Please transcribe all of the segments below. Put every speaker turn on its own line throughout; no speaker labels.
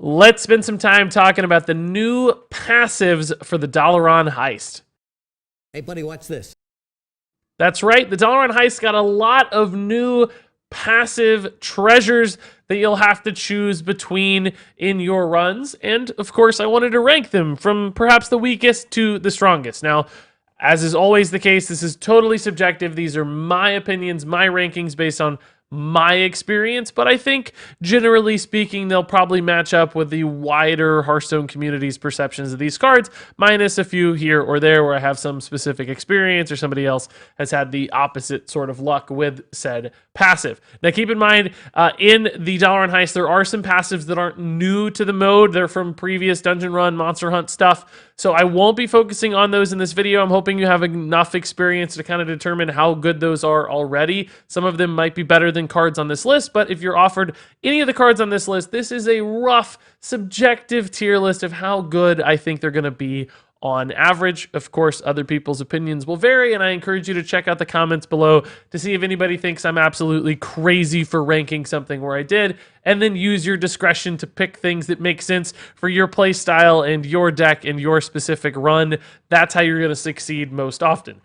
Let's spend some time talking about the new passives for the Dalaran Heist.
Hey, buddy, watch this.
That's right, the Dalaran Heist got a lot of new passive treasures that you'll have to choose between in your runs. And of course, I wanted to rank them from perhaps the weakest to the strongest. Now, as is always the case, this is totally subjective. These are my opinions, my rankings based on my experience, but I think generally speaking, they'll probably match up with the wider Hearthstone community's perceptions of these cards, minus a few here or there where I have some specific experience or somebody else has had the opposite sort of luck with said passive. Now, keep in mind, in the Dalaran Heist, there are some passives that aren't new to the mode. They're from previous Dungeon Run, Monster Hunt stuff, so I won't be focusing on those in this video. I'm hoping you have enough experience to kind of determine how good those are already. Some of them might be better than cards on this list, but if you're offered any of the cards on this list, this is a rough, subjective tier list of how good I think they're going to be on average. Of course, other people's opinions will vary, and I encourage you to check out the comments below to see if anybody thinks I'm absolutely crazy for ranking something where I did, and then use your discretion to pick things that make sense for your play style and your deck and your specific run. That's how you're going to succeed most often.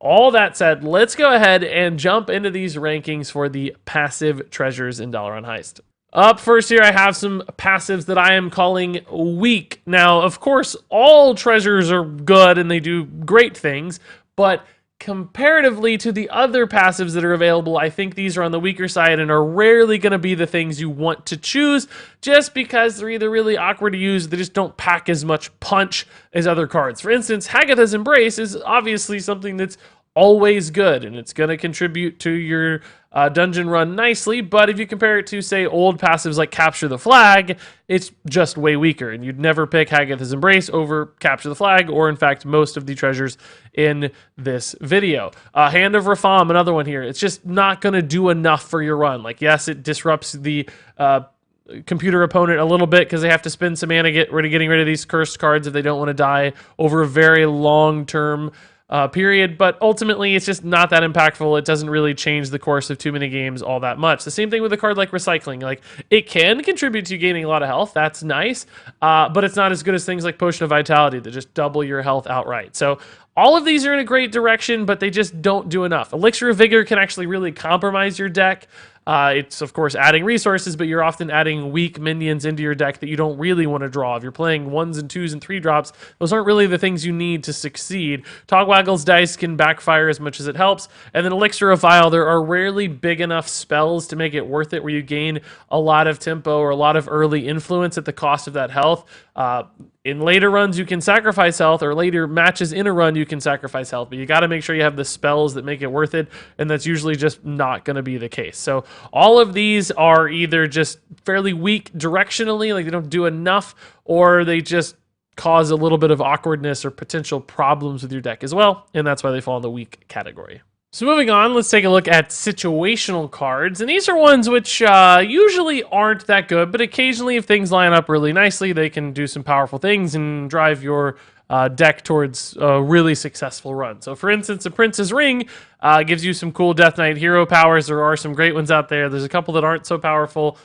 All that said, let's go ahead and jump into these rankings for the passive treasures in Dalaran Heist. Up first here, I have some passives that I am calling weak. Now, of course, all treasures are good and they do great things, but comparatively to the other passives that are available, I think these are on the weaker side and are rarely going to be the things you want to choose just because they're either really awkward to use, they just don't pack as much punch as other cards. For instance, Hagatha's Embrace is obviously something that's always good and it's going to contribute to your dungeon run nicely, but if you compare it to, say, old passives like Capture the Flag, it's just way weaker, and you'd never pick Hagatha's Embrace over Capture the Flag, or in fact, most of the treasures in this video. Hand of Ratham, another one here. It's just not going to do enough for your run. Like, yes, it disrupts the computer opponent a little bit because they have to spend some mana getting rid of these cursed cards if they don't want to die over a very long-term period, but ultimately it's just not that impactful. It doesn't really change the course of too many games all that much. The same thing with a card like Recycling. Like, it can contribute to you gaining a lot of health. That's nice, but it's not as good as things like Potion of Vitality that just double your health outright. So all of these are in a great direction, but they just don't do enough. Elixir of Vigor can actually really compromise your deck. It's, of course, adding resources, but you're often adding weak minions into your deck that you don't really want to draw. If you're playing 1s and 2s and 3 drops, those aren't really the things you need to succeed. Togwaggle's Dice can backfire as much as it helps. And then Elixir of Vile, there are rarely big enough spells to make it worth it where you gain a lot of tempo or a lot of early influence at the cost of that health. In later runs, you can sacrifice health, or later matches in a run, you can sacrifice health, but you got to make sure you have the spells that make it worth it, and that's usually just not going to be the case. So all of these are either just fairly weak directionally, like they don't do enough, or they just cause a little bit of awkwardness or potential problems with your deck as well, and that's why they fall in the weak category. So moving on, let's take a look at situational cards. And these are ones which usually aren't that good, but occasionally if things line up really nicely, they can do some powerful things and drive your deck towards a really successful run. So for instance, the Prince's Ring gives you some cool Death Knight hero powers. There are some great ones out there. There's a couple that aren't so powerful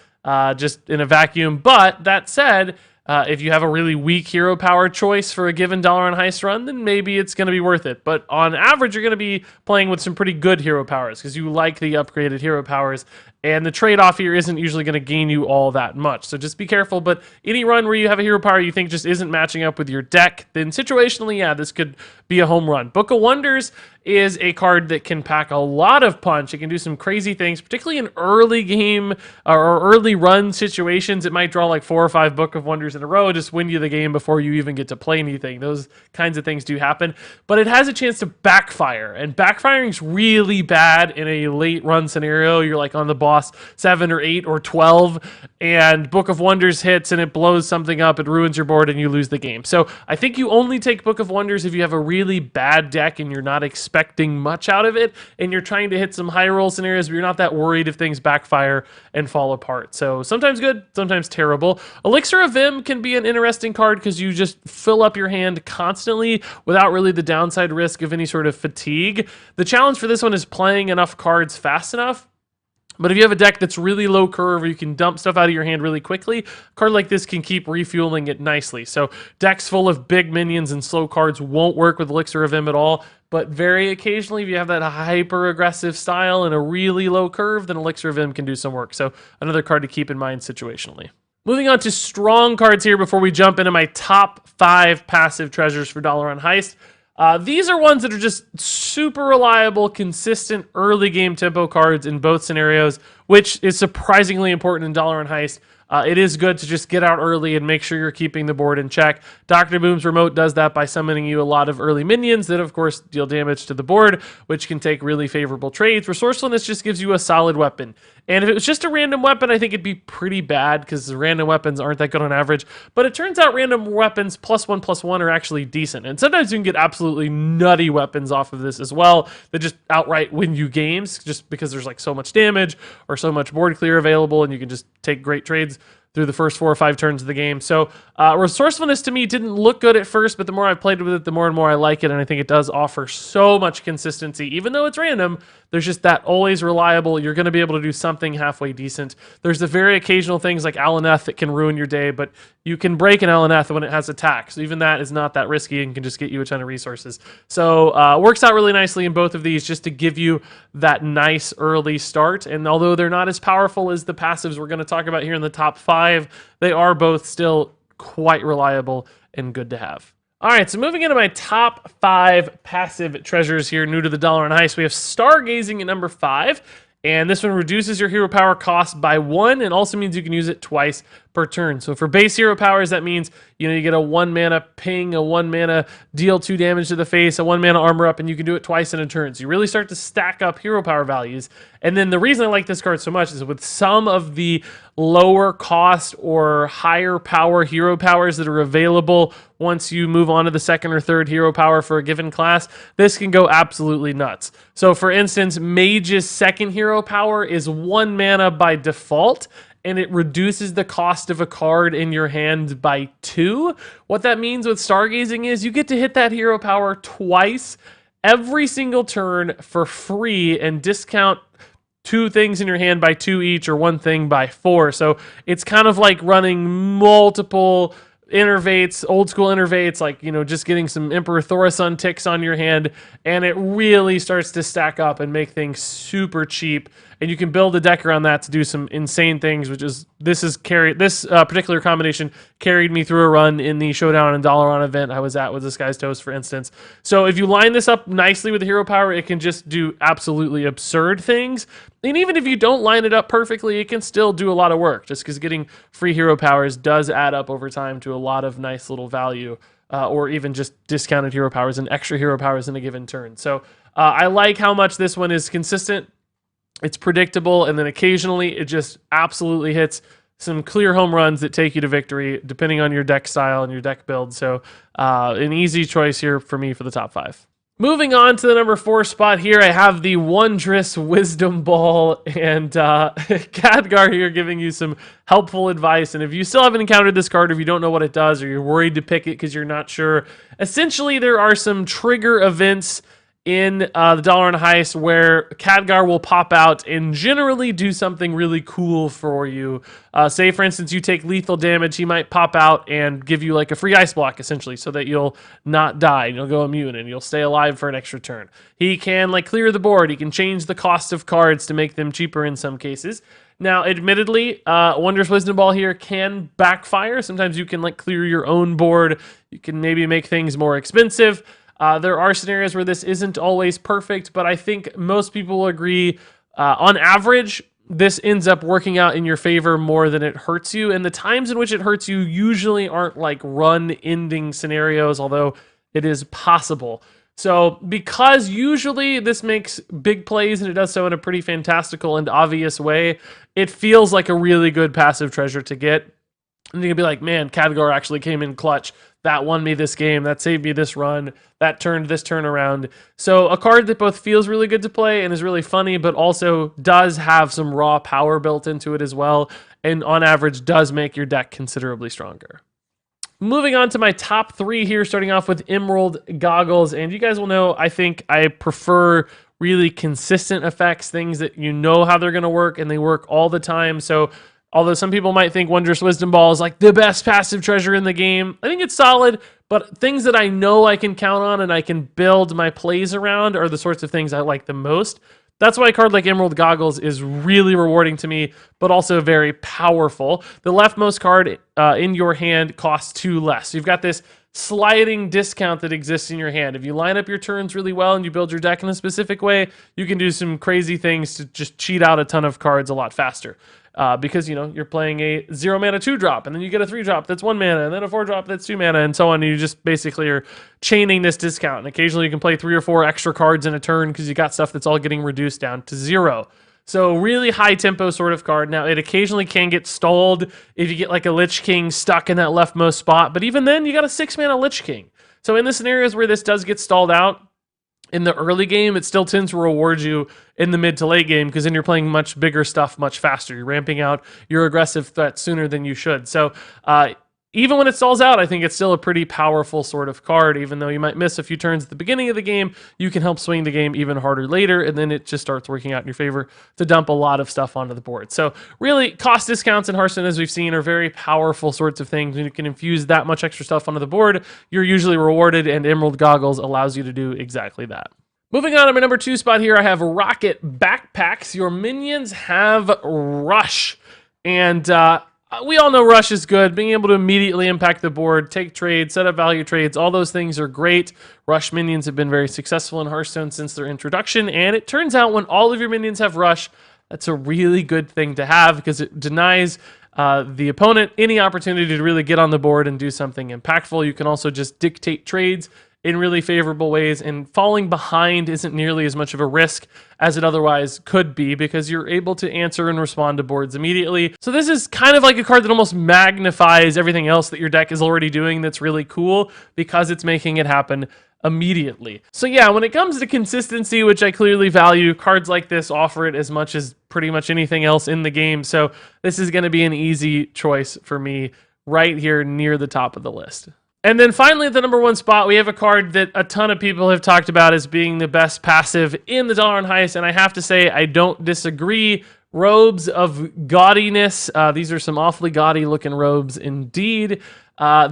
just in a vacuum. But that said, if you have a really weak hero power choice for a given Dalaran Heist run, then maybe it's going to be worth it. But on average, you're going to be playing with some pretty good hero powers because you like the upgraded hero powers, and the trade-off here isn't usually going to gain you all that much. So just be careful, but any run where you have a hero power you think just isn't matching up with your deck, then situationally, yeah, this could be a home run. Book of Wonders is a card that can pack a lot of punch. It can do some crazy things, particularly in early game or early run situations. It might draw like 4 or 5 Book of Wonders in a row, just win you the game before you even get to play anything. Those kinds of things do happen, but it has a chance to backfire, and backfiring's really bad in a late run scenario. You're like on the boss 7 or 8 or 12, and Book of Wonders hits and it blows something up, it ruins your board, and you lose the game. So I think you only take Book of Wonders if you have a really bad deck and you're not expecting much out of it, and you're trying to hit some high roll scenarios, but you're not that worried if things backfire and fall apart. So sometimes good, sometimes terrible. Elixir of Vim can be an interesting card because you just fill up your hand constantly without really the downside risk of any sort of fatigue. The challenge for this one is playing enough cards fast enough But if you have a deck that's really low curve, or you can dump stuff out of your hand really quickly, a card like this can keep refueling it nicely. So decks full of big minions and slow cards won't work with Elixir of Vim at all. But very occasionally, if you have that hyper aggressive style and a really low curve, then Elixir of Vim can do some work. So another card to keep in mind situationally. Moving on to strong cards here before we jump into my top 5 passive treasures for Dalaran Heist. These are ones that are just super reliable, consistent early game tempo cards in both scenarios, which is surprisingly important in Dalaran Heist. It is good to just get out early and make sure you're keeping the board in check. Dr. Boom's Remote does that by summoning you a lot of early minions that, of course, deal damage to the board, which can take really favorable trades. Resourcefulness just gives you a solid weapon. And if it was just a random weapon, I think it'd be pretty bad because random weapons aren't that good on average. But it turns out random weapons +1/+1 are actually decent. And sometimes you can get absolutely nutty weapons off of this as well that just outright win you games just because there's like so much damage or so much board clear available and you can just take great trades through the first 4 or 5 turns of the game. So resourcefulness to me didn't look good at first, but the more I played with it, the more and more I like it, and I think it does offer so much consistency. Even though it's random, there's just that always reliable, you're going to be able to do something halfway decent. There's the very occasional things like Alaneth that can ruin your day, but you can break an Alaneth when it has attack, so even that is not that risky and can just get you a ton of resources. So works out really nicely in both of these just to give you that nice early start, and although they're not as powerful as the passives we're going to talk about here in the top 5, they are both still quite reliable and good to have. All right, so moving into my top 5 passive treasures here, new to the Dalaran Heist, we have Stargazing at number 5. And this one reduces your hero power cost by 1 and also means you can use it twice per turn. So for base hero powers, that means you get a 1 mana ping, a 1 mana deal 2 damage to the face, a 1 mana armor up, and you can do it twice in a turn. So you really start to stack up hero power values. And then the reason I like this card so much is with some of the lower cost or higher power hero powers that are available once you move on to the second or third hero power for a given class, this can go absolutely nuts. So for instance, Mage's second hero power is 1 mana by default, and it reduces the cost of a card in your hand by 2. What that means with Stargazing is you get to hit that hero power twice every single turn for free and discount 2 things in your hand by 2 each or 1 thing by 4. So it's kind of like running multiple innervates, old school innervates, like, just getting some Emperor Thorison ticks on your hand, and it really starts to stack up and make things super cheap. And you can build a deck around that to do some insane things, which is, this particular combination carried me through a run in the Showdown and Dalaran event I was at with Disguised Toast, for instance. So if you line this up nicely with the hero power, it can just do absolutely absurd things. And even if you don't line it up perfectly, it can still do a lot of work, just because getting free hero powers does add up over time to a lot of nice little value, or even just discounted hero powers and extra hero powers in a given turn. So I like how much this one is consistent. It's predictable, and then occasionally it just absolutely hits some clear home runs that take you to victory, depending on your deck style and your deck build. So an easy choice here for me for the top 5. Moving on to the number 4 spot here, I have the Wondrous Wisdom Ball, and Khadgar here giving you some helpful advice. And if you still haven't encountered this card, or if you don't know what it does, or you're worried to pick it because you're not sure, essentially there are some trigger events in the Dalaran Heist where Khadgar will pop out and generally do something really cool for you. Say, for instance, you take lethal damage, he might pop out and give you like a free ice block, essentially, so that you'll not die, and you'll go immune, and you'll stay alive for an extra turn. He can clear the board, he can change the cost of cards to make them cheaper in some cases. Now, admittedly, Wondrous Wisdom Ball here can backfire. Sometimes you can clear your own board, you can maybe make things more expensive. There are scenarios where this isn't always perfect, but I think most people will agree, on average, this ends up working out in your favor more than it hurts you. And the times in which it hurts you usually aren't run-ending scenarios, although it is possible. So because usually this makes big plays and it does so in a pretty fantastical and obvious way, it feels like a really good passive treasure to get. And you can be like, man, Khadgar actually came in clutch. That won me this game. That saved me this run. That turned this turn around. So a card that both feels really good to play and is really funny, but also does have some raw power built into it as well. And on average does make your deck considerably stronger. Moving on to my top 3 here, starting off with Emerald Goggles. And you guys will know, I think I prefer really consistent effects, things that you know how they're going to work and they work all the time. So although some people might think Wondrous Wisdom Ball is like the best passive treasure in the game, I think it's solid, but things that I know I can count on and I can build my plays around are the sorts of things I like the most. That's why a card like Emerald Goggles is really rewarding to me, but also very powerful. The leftmost card in your hand costs 2 less. So you've got this sliding discount that exists in your hand. If you line up your turns really well and you build your deck in a specific way, you can do some crazy things to just cheat out a ton of cards a lot faster. Because, you know, you're playing a 0 mana 2-drop, and then you get a 3-drop that's 1 mana, and then a 4-drop that's 2 mana, and so on. And you just basically are chaining this discount. And occasionally you can play 3 or 4 extra cards in a turn because you got stuff that's all getting reduced down to 0. So really high tempo sort of card. Now, it occasionally can get stalled if you get like a Lich King stuck in that leftmost spot, but even then, you got a 6 mana Lich King. So in the scenarios where this does get stalled out, in the early game, it still tends to reward you in the mid to late game because then you're playing much bigger stuff much faster. You're ramping out your aggressive threat sooner than you should. So even when it stalls out, I think it's still a pretty powerful sort of card. Even though you might miss a few turns at the beginning of the game, you can help swing the game even harder later, and then it just starts working out in your favor to dump a lot of stuff onto the board. So really, cost discounts in Hearthstone, as we've seen, are very powerful sorts of things. When you can infuse that much extra stuff onto the board, you're usually rewarded, and Emerald Goggles allows you to do exactly that. Moving on to my number 2 spot here, I have Rocket Backpacks. Your minions have Rush, and we all know Rush is good. Being able to immediately impact the board, take trades, set up value trades, all those things are great. Rush minions have been very successful in Hearthstone since their introduction, and it turns out when all of your minions have Rush, that's a really good thing to have because it denies the opponent any opportunity to really get on the board and do something impactful. You can also just dictate trades in really favorable ways, and falling behind isn't nearly as much of a risk as it otherwise could be because you're able to answer and respond to boards immediately. So this is kind of like a card that almost magnifies everything else that your deck is already doing that's really cool because it's making it happen immediately. So yeah, when it comes to consistency, which I clearly value, cards like this offer it as much as pretty much anything else in the game. So this is going to be an easy choice for me right here near the top of the list. And then finally, at the number 1 spot, we have a card that a ton of people have talked about as being the best passive in the Dalaran Heist, and I have to say I don't disagree. Robes of Gaudiness. These are some awfully gaudy looking robes indeed.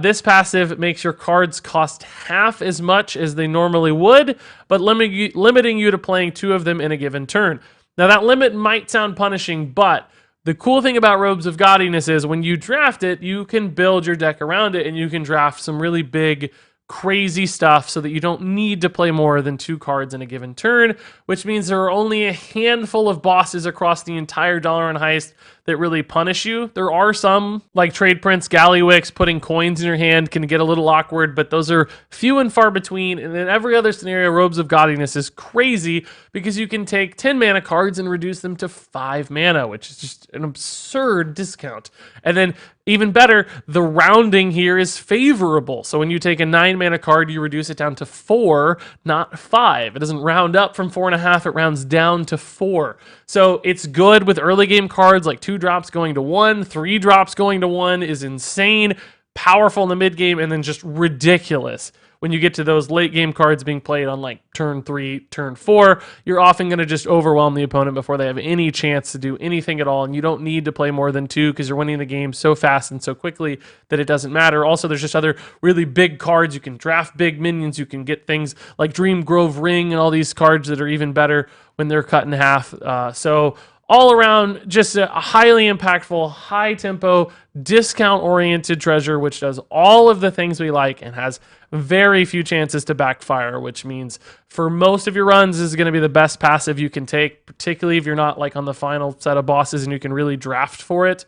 This passive makes your cards cost half as much as they normally would, but limiting you to playing 2 of them in a given turn. Now that limit might sound punishing, but the cool thing about Robes of Gaudiness is when you draft it, you can build your deck around it and you can draft some really big, crazy stuff so that you don't need to play more than 2 cards in a given turn, which means there are only a handful of bosses across the entire Dalaran Heist that really punish you. There are some, like Trade Prince, Gallywix, putting coins in your hand can get a little awkward, but those are few and far between. And in every other scenario, Robes of Gaudiness is crazy because you can take 10 mana cards and reduce them to 5 mana, which is just an absurd discount. And then even better, the rounding here is favorable. So when you take a 9 mana card, you reduce it down to 4, not 5. It doesn't round up from 4.5, it rounds down to 4. So it's good with early game cards like 2 drops going to 1, 3 drops going to 1 is insane, powerful in the mid game, and then just ridiculous when you get to those late game cards being played on like turn 3, turn 4. You're often going to just overwhelm the opponent before they have any chance to do anything at all, and you don't need to play more than 2 because you're winning the game so fast and so quickly that it doesn't matter. Also, there's just other really big cards. You can draft big minions. You can get things like Dream Grove Ring and all these cards that are even better when they're cut in half. So all around, just a highly impactful, high tempo, discount oriented treasure, which does all of the things we like and has very few chances to backfire, which means for most of your runs, this is going to be the best passive you can take, particularly if you're not like on the final set of bosses and you can really draft for it.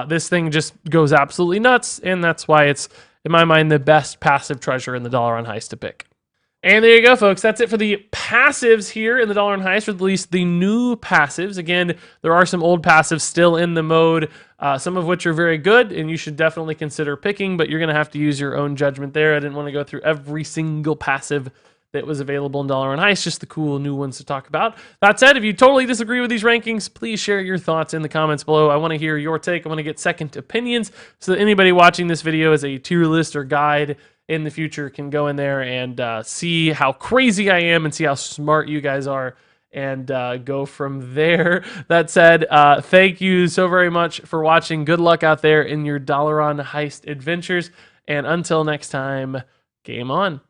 This thing just goes absolutely nuts, and that's why it's, in my mind, the best passive treasure in the Dalaran Heist to pick. And there you go, folks. That's it for the passives here in the Dalaran Heist, or at least the new passives. Again, there are some old passives still in the mode, some of which are very good, and you should definitely consider picking, but you're going to have to use your own judgment there. I didn't want to go through every single passive that was available in Dalaran Heist, just the cool new ones to talk about. That said, if you totally disagree with these rankings, please share your thoughts in the comments below. I want to hear your take. I want to get second opinions so that anybody watching this video as a tier list or guide in the future can go in there and see how crazy I am and see how smart you guys are and go from there. That said, thank you so very much for watching. Good luck out there in your Dalaran Heist adventures. And until next time, game on.